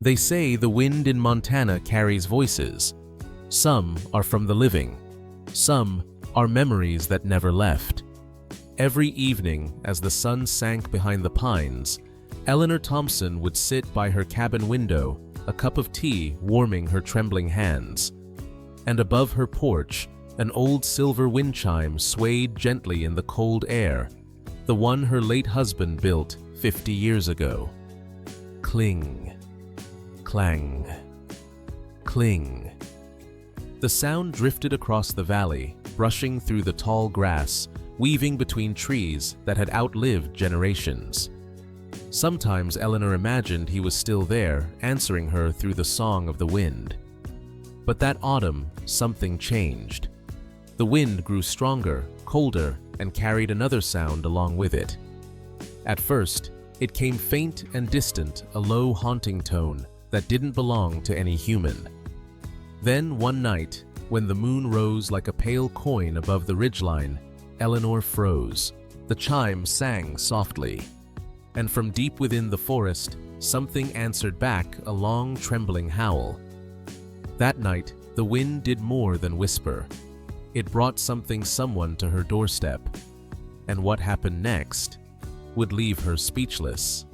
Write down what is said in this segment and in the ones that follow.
They say the wind in Montana carries voices. Some are from the living. Some are memories that never left. Every evening, as the sun sank behind the pines, Eleanor Thompson would sit by her cabin window, a cup of tea warming her trembling hands. And above her porch, an old silver wind chime swayed gently in the cold air, the one her late husband built 50 years ago. Cling, clang, cling. The sound drifted across the valley, brushing through the tall grass, weaving between trees that had outlived generations. Sometimes Eleanor imagined he was still there, answering her through the song of the wind. But that autumn, something changed. The wind grew stronger, colder, and carried another sound along with it. At first, it came faint and distant, a low, haunting tone that didn't belong to any human. Then one night, when the moon rose like a pale coin above the ridgeline, Eleanor froze. The chime sang softly. And from deep within the forest, something answered back, a long, trembling howl. That night, the wind did more than whisper. It brought someone to her doorstep. And what happened next would leave her speechless.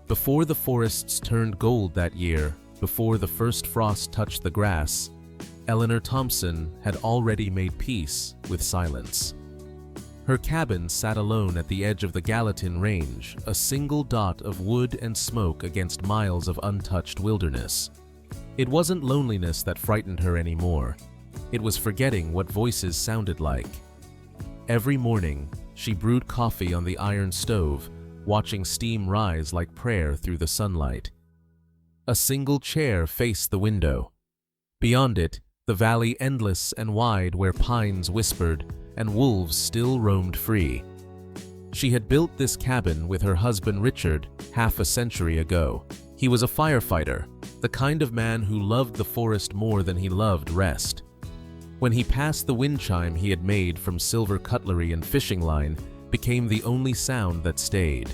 Before the forests turned gold that year, before the first frost touched the grass, Eleanor Thompson had already made peace with silence. Her cabin sat alone at the edge of the Gallatin Range, a single dot of wood and smoke against miles of untouched wilderness. It wasn't loneliness that frightened her anymore. It was forgetting what voices sounded like. Every morning, she brewed coffee on the iron stove, watching steam rise like prayer through the sunlight. A single chair faced the window. Beyond it, the valley endless and wide where pines whispered and wolves still roamed free. She had built this cabin with her husband Richard half a century ago. He was a firefighter, the kind of man who loved the forest more than he loved rest. When he passed, the wind chime he had made from silver cutlery and fishing line became the only sound that stayed.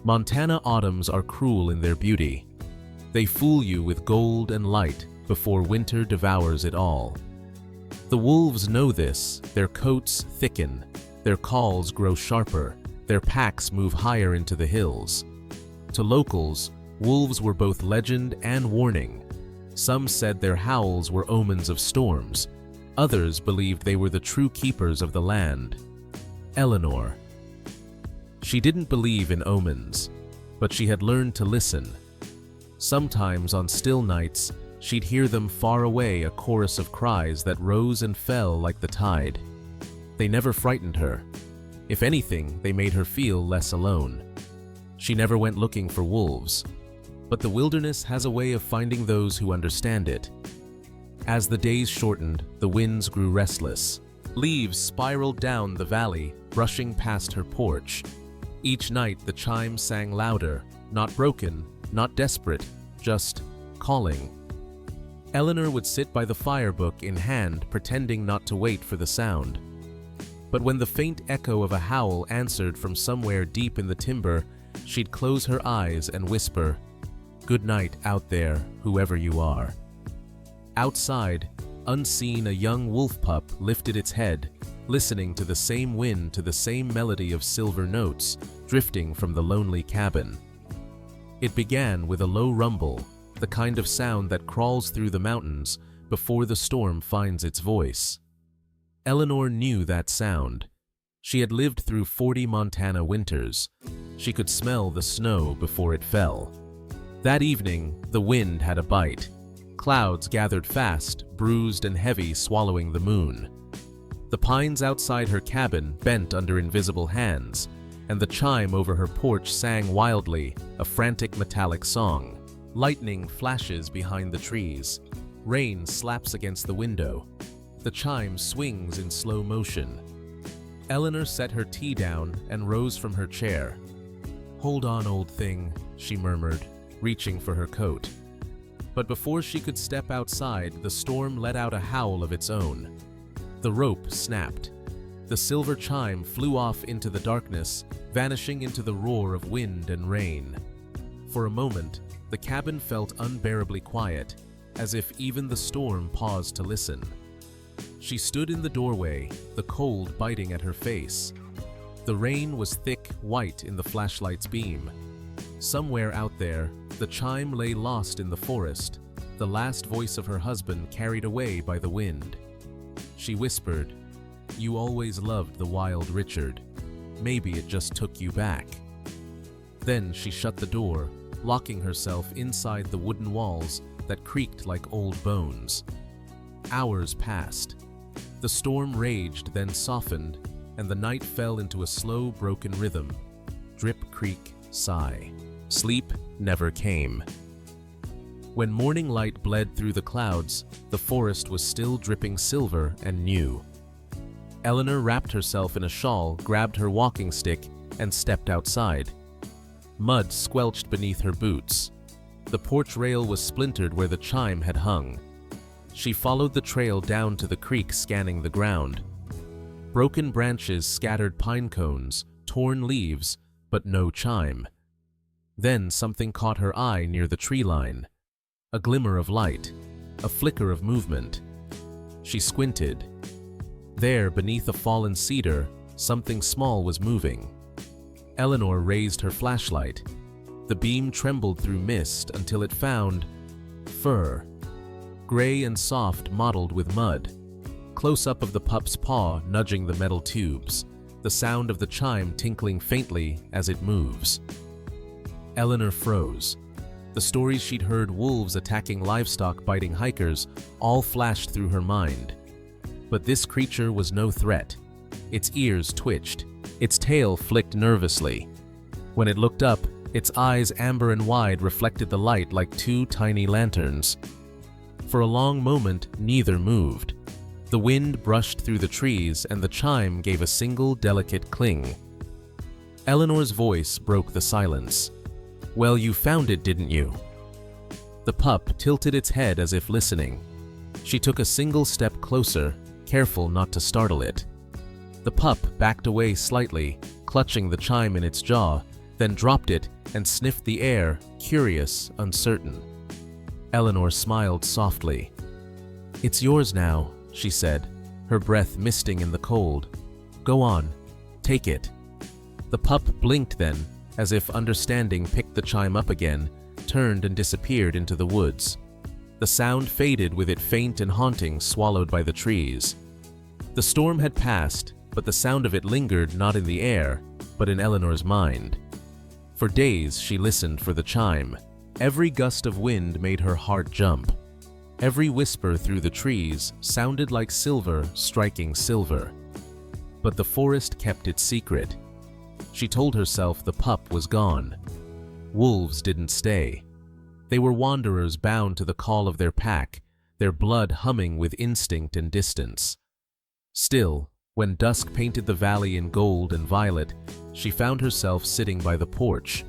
Montana autumns are cruel in their beauty. They fool you with gold and light before winter devours it all. The wolves know this. Their coats thicken, their calls grow sharper, their packs move higher into the hills. To locals, wolves were both legend and warning. Some said their howls were omens of storms. Others believed they were the true keepers of the land. Eleanor. She didn't believe in omens, but she had learned to listen. Sometimes on still nights, she'd hear them far away, a chorus of cries that rose and fell like the tide. They never frightened her. If anything, they made her feel less alone. She never went looking for wolves, but the wilderness has a way of finding those who understand it. As the days shortened, the winds grew restless. Leaves spiraled down the valley, brushing past her porch. Each night the chime sang louder, not broken, not desperate, just calling. Eleanor would sit by the fire book in hand, pretending not to wait for the sound. But when the faint echo of a howl answered from somewhere deep in the timber, she'd close her eyes and whisper, "Good night out there, whoever you are." Outside, unseen, a young wolf pup lifted its head, listening to the same wind, to the same melody of silver notes drifting from the lonely cabin. It began with a low rumble, the kind of sound that crawls through the mountains before the storm finds its voice. Eleanor knew that sound. She had lived through 40 Montana winters. She could smell the snow before it fell. That evening, the wind had a bite. Clouds gathered fast, bruised and heavy, swallowing the moon. The pines outside her cabin bent under invisible hands, and the chime over her porch sang wildly, a frantic metallic song. Lightning flashes behind the trees. Rain slaps against the window. The chime swings in slow motion. Eleanor set her tea down and rose from her chair. "Hold on, old thing," she murmured, reaching for her coat. But before she could step outside, the storm let out a howl of its own. The rope snapped. The silver chime flew off into the darkness, vanishing into the roar of wind and rain. For a moment, The cabin felt unbearably quiet, as if even the storm paused to listen. She stood in the doorway, the cold biting at her face. The rain was thick, white in the flashlight's beam. Somewhere out there, the chime lay lost in the forest, the last voice of her husband carried away by the wind. She whispered, "You always loved the wild Richard. Maybe it just took you back." Then she shut the door, locking herself inside the wooden walls that creaked like old bones. Hours passed. The storm raged, then softened, and the night fell into a slow, broken rhythm. Drip, creak, sigh. Sleep never came. When morning light bled through the clouds, the forest was still dripping silver and new. Eleanor wrapped herself in a shawl, grabbed her walking stick, and stepped outside. Mud squelched beneath her boots. The porch rail was splintered where the chime had hung. She followed the trail down to the creek, scanning the ground. Broken branches scattered pine cones, torn leaves, but no chime. Then something caught her eye near the tree line. A glimmer of light, a flicker of movement. She squinted. There, beneath a fallen cedar, something small was moving. Eleanor raised her flashlight. The beam trembled through mist until it found fur, gray and soft, mottled with mud. Close-up of the pup's paw nudging the metal tubes, the sound of the chime tinkling faintly as it moves. Eleanor froze. The stories she'd heard, wolves attacking livestock, biting hikers, all flashed through her mind. But this creature was no threat. Its ears twitched. Its tail flicked nervously. When it looked up, its eyes, amber and wide, reflected the light like two tiny lanterns. For a long moment, neither moved. The wind brushed through the trees, and the chime gave a single delicate cling. Eleanor's voice broke the silence. "Well, you found it, didn't you?" The pup tilted its head as if listening. She took a single step closer, careful not to startle it. The pup backed away slightly, clutching the chime in its jaw, then dropped it and sniffed the air, curious, uncertain. Eleanor smiled softly. "It's yours now," she said, her breath misting in the cold. "Go on, take it." The pup blinked then, as if understanding, picked the chime up again, turned and disappeared into the woods. The sound faded with it, faint and haunting, swallowed by the trees. The storm had passed, but the sound of it lingered not in the air, but in Eleanor's mind. For days she listened for the chime. Every gust of wind made her heart jump. Every whisper through the trees sounded like silver striking silver. But the forest kept its secret. She told herself the pup was gone. Wolves didn't stay. They were wanderers bound to the call of their pack, their blood humming with instinct and distance. Still, when dusk painted the valley in gold and violet, she found herself sitting by the porch.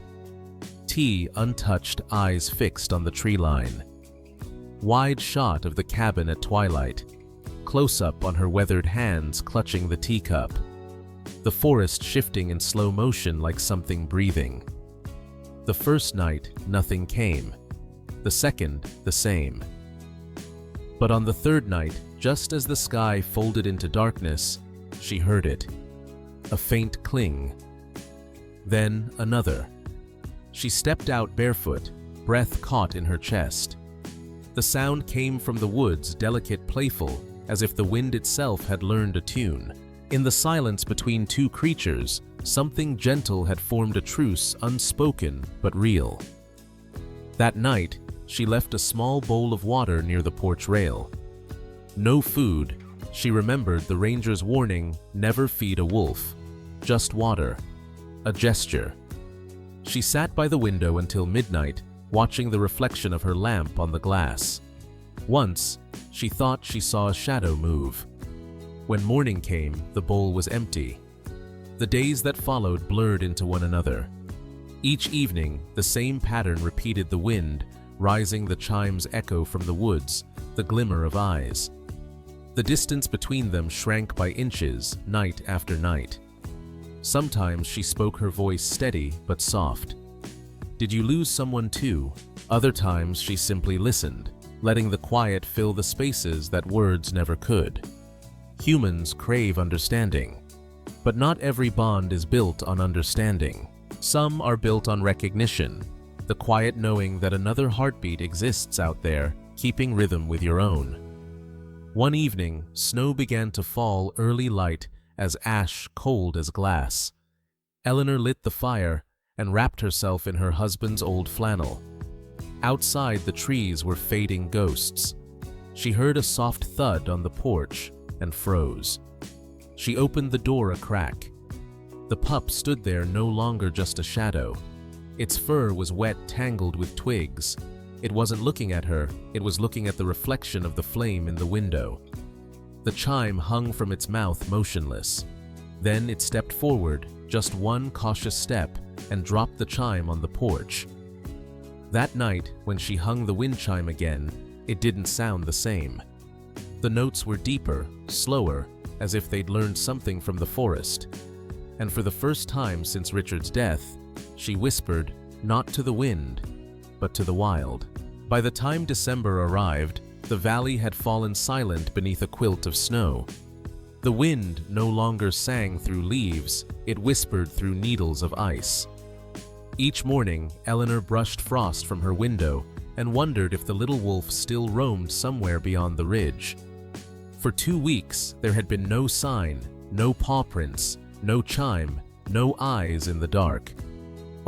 Tea untouched, eyes fixed on the tree line. Wide shot of the cabin at twilight. Close-up on her weathered hands clutching the teacup. The forest shifting in slow motion like something breathing. The first night, nothing came. The second, the same. But on the third night, just as the sky folded into darkness, she heard it. A faint cling. Then another. She stepped out barefoot, breath caught in her chest. The sound came from the woods, delicate, playful, as if the wind itself had learned a tune. In the silence between two creatures, something gentle had formed a truce, unspoken but real. That night, she left a small bowl of water near the porch rail. No food. She remembered the ranger's warning, never feed a wolf. Just water. A gesture. She sat by the window until midnight, watching the reflection of her lamp on the glass. Once, she thought she saw a shadow move. When morning came, the bowl was empty. The days that followed blurred into one another. Each evening, the same pattern repeated: the wind, rising, the chime's echo from the woods, the glimmer of eyes. The distance between them shrank by inches, night after night. Sometimes she spoke, her voice steady but soft. "Did you lose someone too?" Other times she simply listened, letting the quiet fill the spaces that words never could. Humans crave understanding, but not every bond is built on understanding. Some are built on recognition, the quiet knowing that another heartbeat exists out there, keeping rhythm with your own. One evening, snow began to fall early light as ash cold as glass. Eleanor lit the fire and wrapped herself in her husband's old flannel. Outside, the trees were fading ghosts. She heard a soft thud on the porch and froze. She opened the door a crack. The pup stood there no longer just a shadow. Its fur was wet, tangled with twigs. It wasn't looking at her, it was looking at the reflection of the flame in the window. The chime hung from its mouth motionless. Then it stepped forward, just one cautious step, and dropped the chime on the porch. That night, when she hung the wind chime again, it didn't sound the same. The notes were deeper, slower, as if they'd learned something from the forest. And for the first time since Richard's death, she whispered, not to the wind, but to the wild. By the time December arrived, the valley had fallen silent beneath a quilt of snow. The wind no longer sang through leaves, it whispered through needles of ice. Each morning, Eleanor brushed frost from her window and wondered if the little wolf still roamed somewhere beyond the ridge. For 2 weeks, there had been no sign, no paw prints, no chime, no eyes in the dark.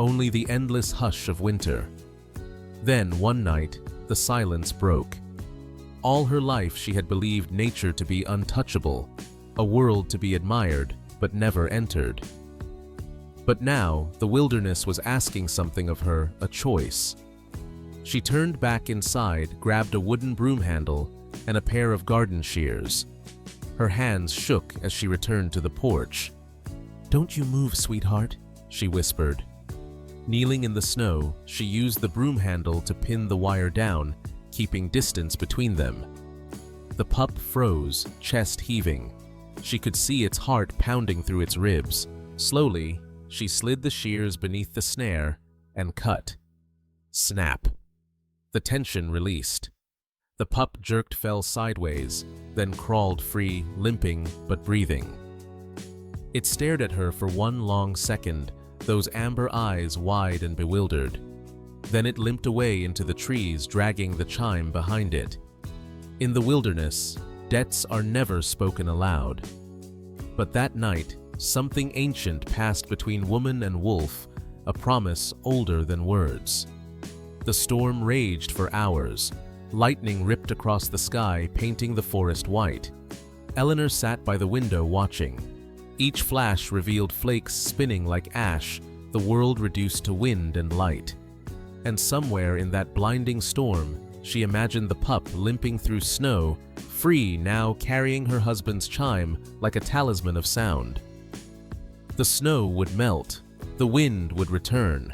Only the endless hush of winter. Then, one night, the silence broke. All her life she had believed nature to be untouchable, a world to be admired, but never entered. But now, the wilderness was asking something of her, a choice. She turned back inside, grabbed a wooden broom handle and a pair of garden shears. Her hands shook as she returned to the porch. "Don't you move, sweetheart," she whispered. Kneeling in the snow, she used the broom handle to pin the wire down, keeping distance between them. The pup froze, chest heaving. She could see its heart pounding through its ribs. Slowly, she slid the shears beneath the snare and cut. Snap. The tension released. The pup jerked fell sideways, then crawled free, limping but breathing. It stared at her for one long second, those amber eyes wide and bewildered. Then it limped away into the trees, dragging the chime behind it. In the wilderness, debts are never spoken aloud. But that night, something ancient passed between woman and wolf, a promise older than words. The storm raged for hours. Lightning ripped across the sky, painting the forest white. Eleanor sat by the window watching. Each flash revealed flakes spinning like ash, the world reduced to wind and light. And somewhere in that blinding storm, she imagined the pup limping through snow, free now, carrying her husband's chime like a talisman of sound. The snow would melt, the wind would return,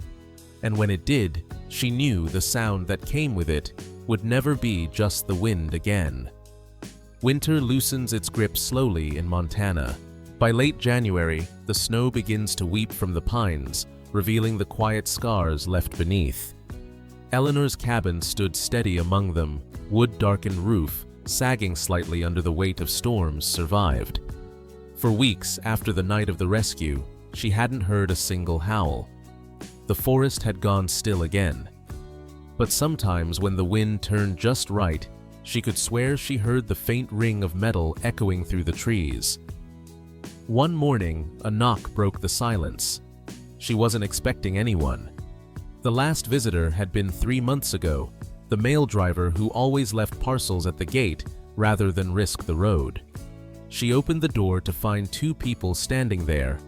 and when it did, she knew the sound that came with it would never be just the wind again. Winter loosens its grip slowly in Montana. By late January, the snow begins to weep from the pines, revealing the quiet scars left beneath. Eleanor's cabin stood steady among them, wood-darkened roof, sagging slightly under the weight of storms, survived. For weeks after the night of the rescue, she hadn't heard a single howl. The forest had gone still again. But sometimes when the wind turned just right, she could swear she heard the faint ring of metal echoing through the trees. One morning, a knock broke the silence. She wasn't expecting anyone. The last visitor had been 3 months ago, the mail driver who always left parcels at the gate rather than risk the road. She opened the door to find 2 people standing there,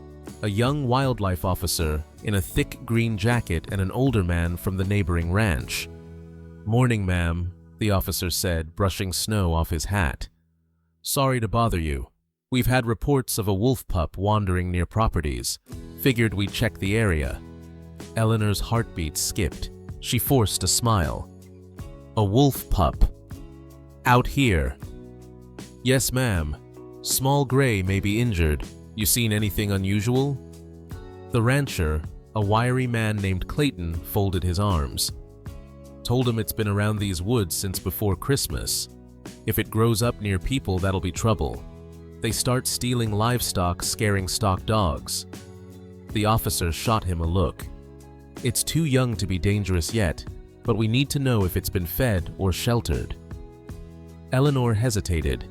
a young wildlife officer in a thick green jacket and an older man from the neighboring ranch. "Morning, ma'am," the officer said, brushing snow off his hat. "Sorry to bother you. We've had reports of a wolf pup wandering near properties. Figured we'd check the area." Eleanor's heartbeat skipped. She forced a smile. "A wolf pup? Out here?" "Yes, ma'am. Small gray may be injured. You seen anything unusual?" The rancher, a wiry man named Clayton, folded his arms. Told him it's been around these woods since before Christmas. If it grows up near people, that'll be trouble. They start stealing livestock, scaring stock dogs. The officer shot him a look. It's too young to be dangerous yet, but we need to know if it's been fed or sheltered. Eleanor hesitated.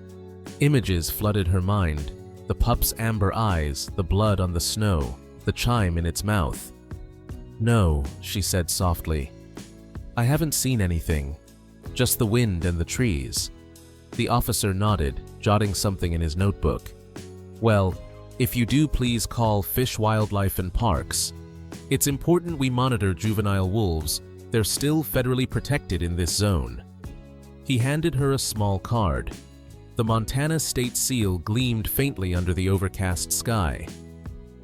Images flooded her mind. The pup's amber eyes, the blood on the snow, the chime in its mouth. "No," she said softly. "I haven't seen anything. Just the wind and the trees." The officer nodded, jotting something in his notebook. "Well, if you do, please call Fish, Wildlife and Parks. It's important we monitor juvenile wolves. They're still federally protected in this zone." He handed her a small card. The Montana state seal gleamed faintly under the overcast sky.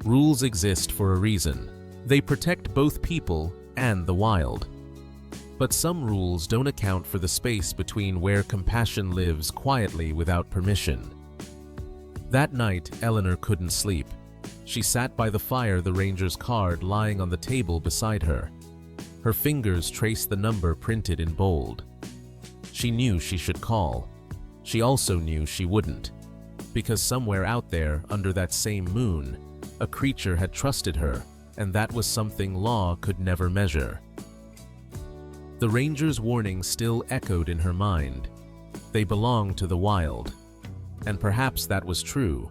Rules exist for a reason. They protect both people and the wild. But some rules don't account for the space between where compassion lives quietly without permission. That night, Eleanor couldn't sleep. She sat by the fire, the ranger's card lying on the table beside her. Her fingers traced the number printed in bold. She knew she should call. She also knew she wouldn't, because somewhere out there, under that same moon, a creature had trusted her, and that was something law could never measure. The ranger's warning still echoed in her mind. They belonged to the wild. And perhaps that was true,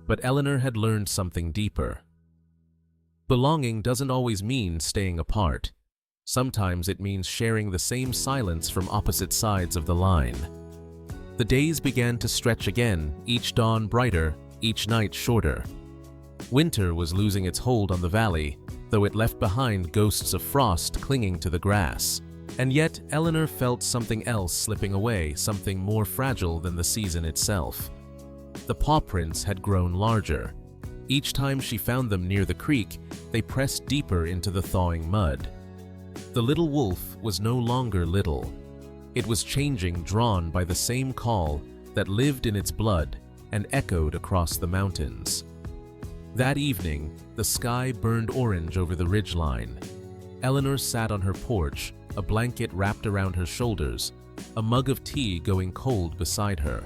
but Eleanor had learned something deeper. Belonging doesn't always mean staying apart. Sometimes it means sharing the same silence from opposite sides of the line. The days began to stretch again, each dawn brighter, each night shorter. Winter was losing its hold on the valley, though it left behind ghosts of frost clinging to the grass. And yet, Eleanor felt something else slipping away, something more fragile than the season itself. The paw prints had grown larger. Each time she found them near the creek, they pressed deeper into the thawing mud. The little wolf was no longer little. It was changing, drawn by the same call that lived in its blood and echoed across the mountains. That evening, the sky burned orange over the ridgeline. Eleanor sat on her porch, a blanket wrapped around her shoulders, a mug of tea going cold beside her.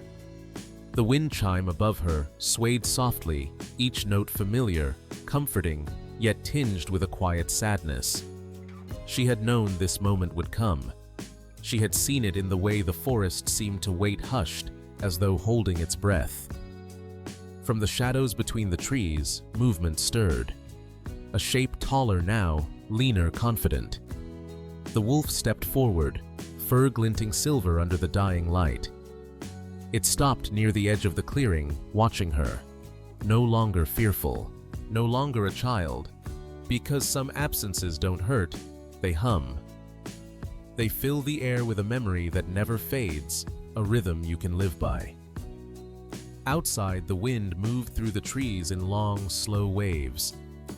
The wind chime above her swayed softly, each note familiar, comforting, yet tinged with a quiet sadness. She had known this moment would come. She had seen it in the way the forest seemed to wait hushed, as though holding its breath. From the shadows between the trees, movement stirred. A shape taller now, leaner, confident. The wolf stepped forward, fur glinting silver under the dying light. It stopped near the edge of the clearing, watching her. No longer fearful, no longer a child. Because some absences don't hurt, they hum. They fill the air with a memory that never fades, a rhythm you can live by. Outside, the wind moved through the trees in long, slow waves.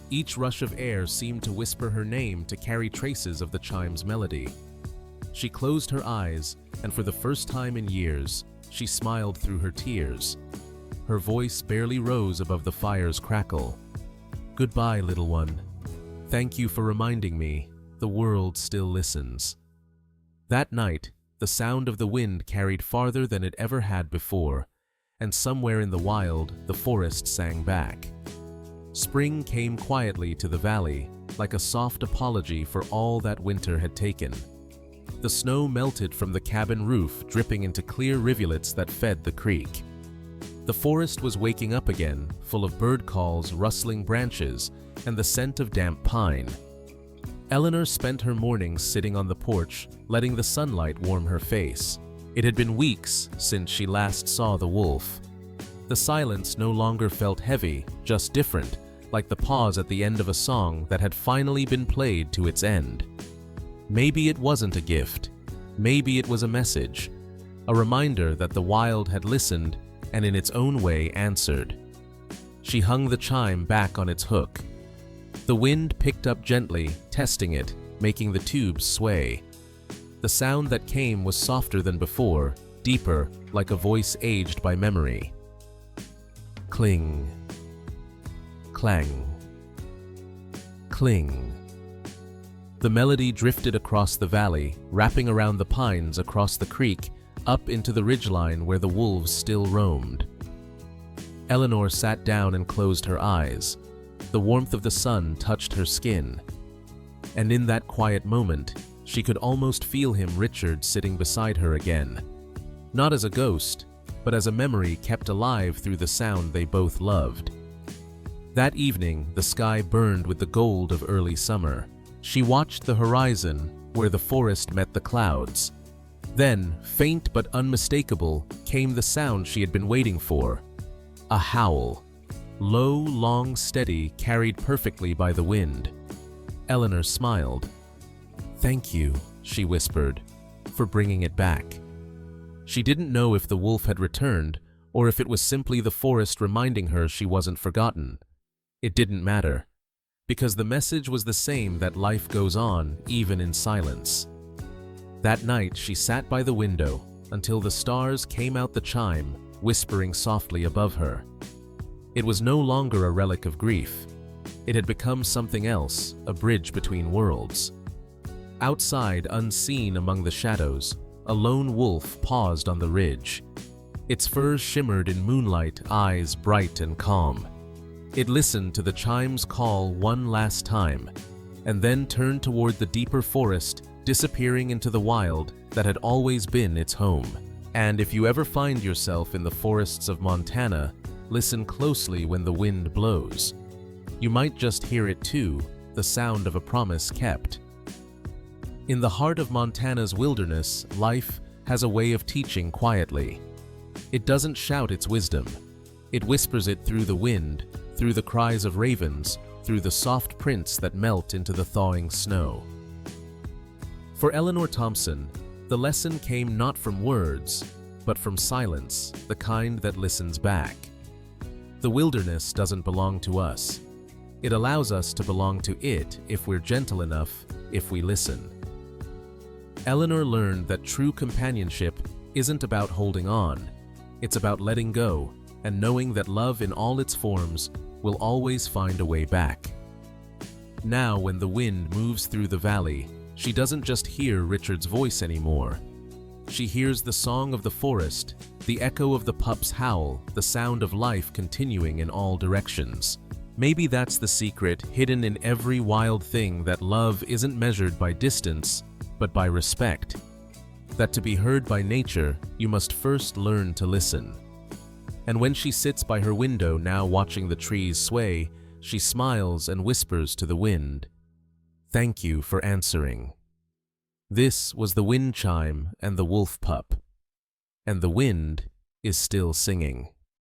Each rush of air seemed to whisper her name, to carry traces of the chime's melody. She closed her eyes, and for the first time in years, she smiled through her tears. Her voice barely rose above the fire's crackle. "Goodbye, little one. Thank you for reminding me, the world still listens." That night, the sound of the wind carried farther than it ever had before, and somewhere in the wild, the forest sang back. Spring came quietly to the valley, like a soft apology for all that winter had taken. The snow melted from the cabin roof, dripping into clear rivulets that fed the creek. The forest was waking up again, full of bird calls, rustling branches, and the scent of damp pine. Eleanor spent her mornings sitting on the porch, letting the sunlight warm her face. It had been weeks since she last saw the wolf. The silence no longer felt heavy, just different, like the pause at the end of a song that had finally been played to its end. Maybe it wasn't a gift. Maybe it was a message, a reminder that the wild had listened and in its own way answered. She hung the chime back on its hook. The wind picked up gently, testing it, making the tubes sway. The sound that came was softer than before, deeper, like a voice aged by memory. Cling. Clang. Cling. The melody drifted across the valley, wrapping around the pines across the creek, up into the ridgeline where the wolves still roamed. Eleanor sat down and closed her eyes. The warmth of the sun touched her skin. And in that quiet moment, she could almost feel him, Richard, sitting beside her again. Not as a ghost, but as a memory kept alive through the sound they both loved. That evening, the sky burned with the gold of early summer. She watched the horizon, where the forest met the clouds. Then, faint but unmistakable, came the sound she had been waiting for. A howl. Low, long, steady, carried perfectly by the wind. Eleanor smiled. "Thank you," she whispered, "for bringing it back." She didn't know if the wolf had returned, or if it was simply the forest reminding her she wasn't forgotten. It didn't matter, because the message was the same, that life goes on, even in silence. That night she sat by the window until the stars came out the chime, whispering softly above her. It was no longer a relic of grief. It had become something else, a bridge between worlds. Outside, unseen among the shadows, a lone wolf paused on the ridge. Its fur shimmered in moonlight, eyes bright and calm. It listened to the chime's call one last time, and then turned toward the deeper forest, disappearing into the wild that had always been its home. And if you ever find yourself in the forests of Montana, listen closely when the wind blows. You might just hear it too, the sound of a promise kept. In the heart of Montana's wilderness, life has a way of teaching quietly. It doesn't shout its wisdom. It whispers it through the wind, through the cries of ravens, through the soft prints that melt into the thawing snow. For Eleanor Thompson, the lesson came not from words, but from silence, the kind that listens back. The wilderness doesn't belong to us. It allows us to belong to it if we're gentle enough, if we listen. Eleanor learned that true companionship isn't about holding on. It's about letting go and knowing that love in all its forms will always find a way back. Now, when the wind moves through the valley, she doesn't just hear Richard's voice anymore. She hears the song of the forest, the echo of the pup's howl, the sound of life continuing in all directions. Maybe that's the secret hidden in every wild thing, that love isn't measured by distance, but by respect. That to be heard by nature, you must first learn to listen. And when she sits by her window now watching the trees sway, she smiles and whispers to the wind, "Thank you for answering." This was the Wind Chime and the Wolf Pup. And the wind is still singing.